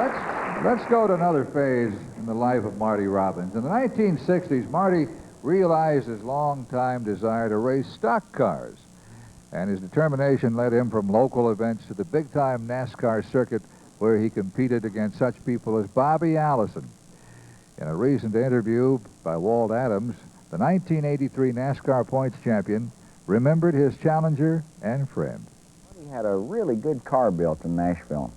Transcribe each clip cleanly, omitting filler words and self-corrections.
Let's go to another phase in the life of Marty Robbins. In the 1960s, Marty realized his long-time desire to race stock cars, and his determination led him from local events to the big-time NASCAR circuit, where he competed against such people as Bobby Allison. In a recent interview by Walt Adams, the 1983 NASCAR points champion remembered his challenger and friend. He had a really good car built in Nashville.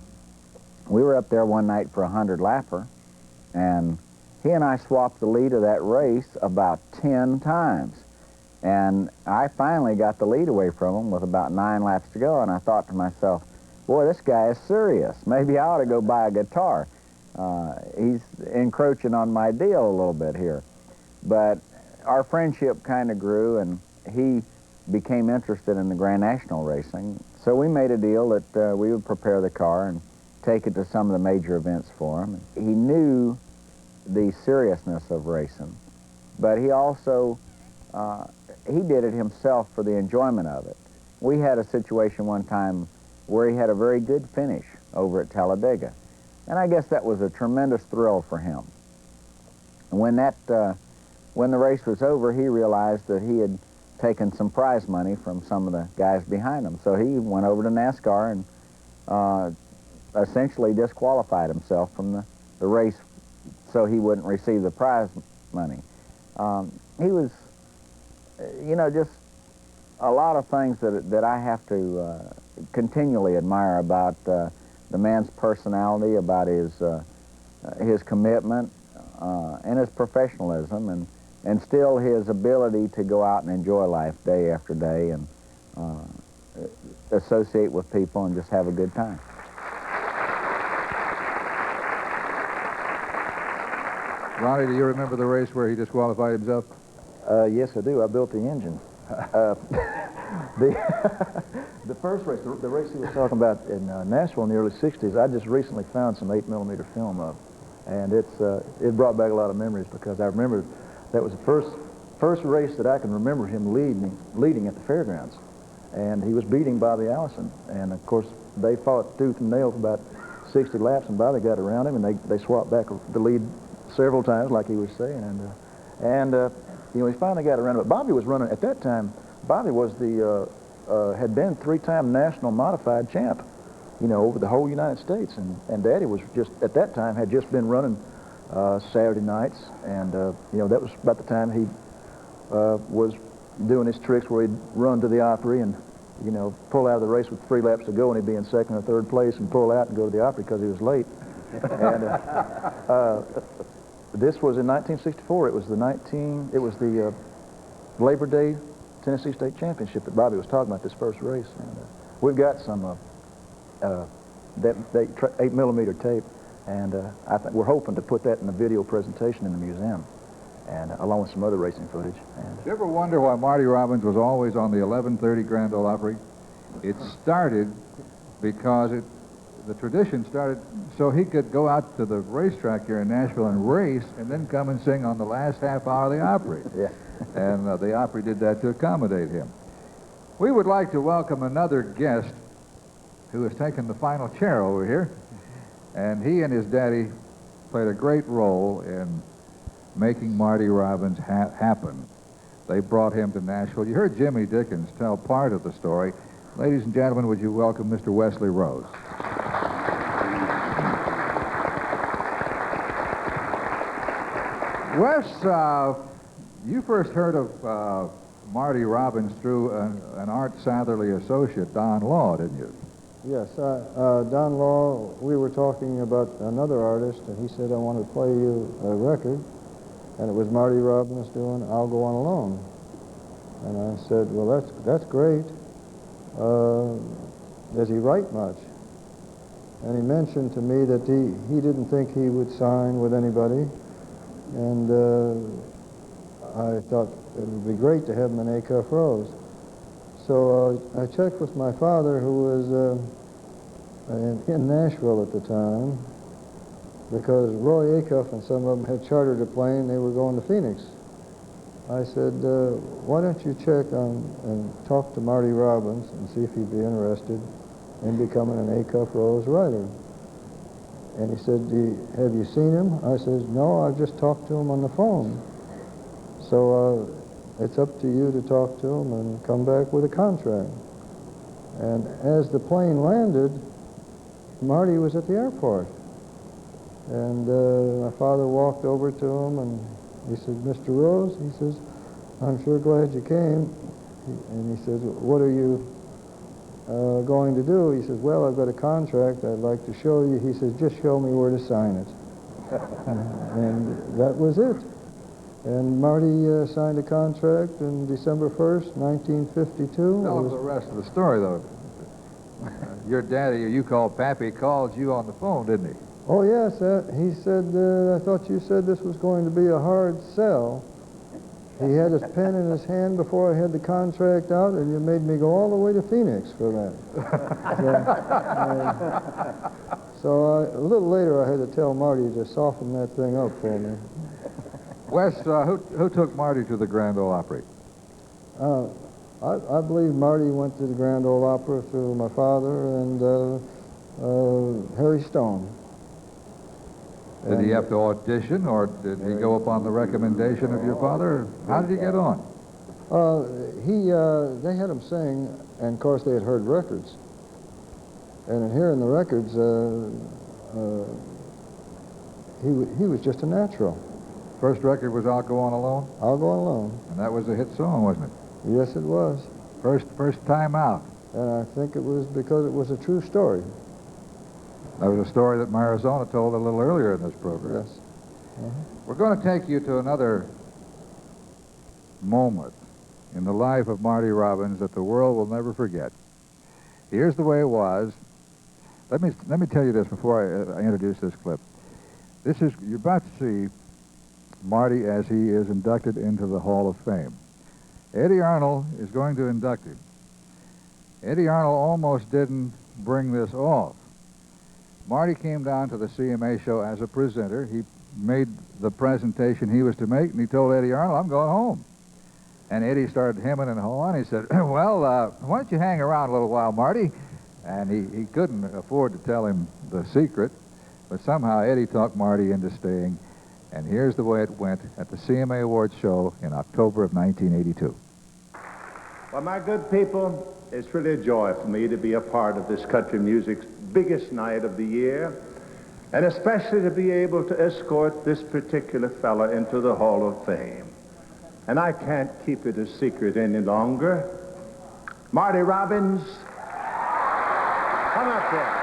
We were up there one night for a 100-lapper, and he and I swapped the lead of that race about 10 times. And I finally got the lead away from him with about 9 laps to go, and I thought to myself, boy, this guy is serious. Maybe I ought to go buy a guitar. He's encroaching on my deal a little bit here. But our friendship kind of grew, and he became interested in the Grand National racing. So we made a deal that we would prepare the car and take it to some of the major events for him. He knew the seriousness of racing, but he also, he did it himself for the enjoyment of it. We had a situation one time where he had a very good finish over at Talladega, and I guess that was a tremendous thrill for him. And when the race was over, he realized that he had taken some prize money from some of the guys behind him. So he went over to NASCAR and essentially disqualified himself from the race so he wouldn't receive the prize money. He was, you know, just a lot of things that I have to continually admire about the man's personality, about his commitment and his professionalism, and still his ability to go out and enjoy life day after day and associate with people and just have a good time. Ronnie, do you remember the race where he disqualified himself? Yes, I do. I built the engine. The first race, the race he was talking about in Nashville in the early 60s, I just recently found some 8mm film of, and it brought back a lot of memories, because I remember that was the first race that I can remember him leading at the fairgrounds, and he was beating Bobby Allison, and of course they fought tooth and nail for about 60 laps, and Bobby got around him, and they swapped back the lead several times, like he was saying, and you know, he finally got around. But Bobby was running at that time. Bobby was had been 3-time national modified champ, you know, over the whole United States, and Daddy was just at that time had just been running Saturday nights, and you know, that was about the time he was doing his tricks where he'd run to the Opry and, you know, pull out of the race with 3 laps to go, and he'd be in 2nd or 3rd place, and pull out and go to the Opry because he was late. And this was in 1964. It was the Labor Day Tennessee State Championship that Bobby was talking about, this first race. And we've got some that 8mm tape, and I think we're hoping to put that in a video presentation in the museum, and along with some other racing footage. And did you ever wonder why Marty Robbins was always on the 11:30 Grand Ole Opry? It started because the tradition started so he could go out to the racetrack here in Nashville and race, and then come and sing on the last half hour of the Opry. yeah. And the Opry did that to accommodate him. We would like to welcome another guest who has taken the final chair over here, and he and his daddy played a great role in making Marty Robbins happen. They brought him to Nashville. You heard Jimmy Dickens tell part of the story. Ladies and gentlemen, would you welcome Mr. Wesley Rose? Wes, you first heard of Marty Robbins through an Art Satherley associate, Don Law, didn't you? Yes, Don Law, we were talking about another artist, and he said, I want to play you a record, and it was Marty Robbins doing I'll Go On Alone. And I said, well, that's great. Does he write much? And he mentioned to me that he didn't think he would sign with anybody, and I thought it would be great to have him in Acuff Rose. So I checked with my father, who was in Nashville at the time, because Roy Acuff and some of them had chartered a plane. They were going to Phoenix. I said, why don't you check on and talk to Marty Robbins and see if he'd be interested in becoming an Acuff Rose writer. And he said, have you seen him? I said, no, I've just talked to him on the phone. So it's up to you to talk to him and come back with a contract. And as the plane landed, Marty was at the airport. And my father walked over to him and he said, Mr. Rose, he says, I'm sure glad you came. And he says, what are you going to do? He says, well, I've got a contract I'd like to show you. He says, just show me where to sign it. And that was it. And Marty signed a contract on December 1st, 1952. Tell us the rest of the story, though. Your daddy, you called Pappy, called you on the phone, didn't he? Oh, yes. He said, I thought you said this was going to be a hard sell. He had his pen in his hand before I had the contract out, and you made me go all the way to Phoenix for that. So a little later, I had to tell Marty to soften that thing up for me. Wes, who took Marty to the Grand Ole Opry? I believe Marty went to the Grand Ole Opry through my father and Harry Stone. Did he have to audition, or did he go upon the recommendation of your father? How did he get on? They had him sing, and of course they had heard records. And in hearing the records, he was just a natural. First record was I'll Go On Alone? I'll Go On Alone. And that was a hit song, wasn't it? Yes, it was. First time out. And I think it was because it was a true story. That was a story that Marizona told a little earlier in this program. Yes. We're going to take you to another moment in the life of Marty Robbins that the world will never forget. Here's the way it was. Let me tell you this before I introduce this clip. You're about to see Marty as he is inducted into the Hall of Fame. Eddie Arnold is going to induct him. Eddie Arnold almost didn't bring this off. Marty came down to the CMA show as a presenter. He made the presentation he was to make, and he told Eddie Arnold, I'm going home. And Eddie started hemming and hawing. He said, well, why don't you hang around a little while, Marty? And he couldn't afford to tell him the secret, but somehow Eddie talked Marty into staying. And here's the way it went at the CMA Awards show in October of 1982. Well, my good people, it's really a joy for me to be a part of this country music's biggest night of the year, and especially to be able to escort this particular fella into the Hall of Fame. And I can't keep it a secret any longer. Marty Robbins, come up here.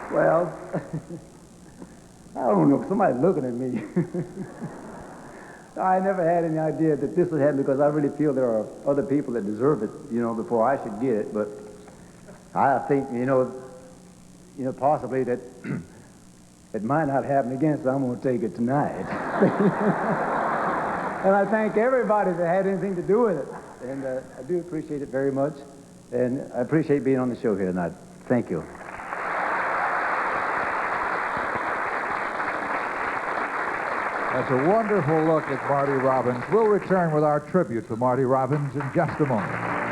Well, I don't know, somebody's looking at me. I never had any idea that this would happen because I really feel there are other people that deserve it, before I should get it. But I think, possibly that it might not happen again, so I'm going to take it tonight. And I thank everybody that had anything to do with it. And I do appreciate it very much. And I appreciate being on the show here tonight. Thank you. That's a wonderful look at Marty Robbins. We'll return with our tribute to Marty Robbins in just a moment.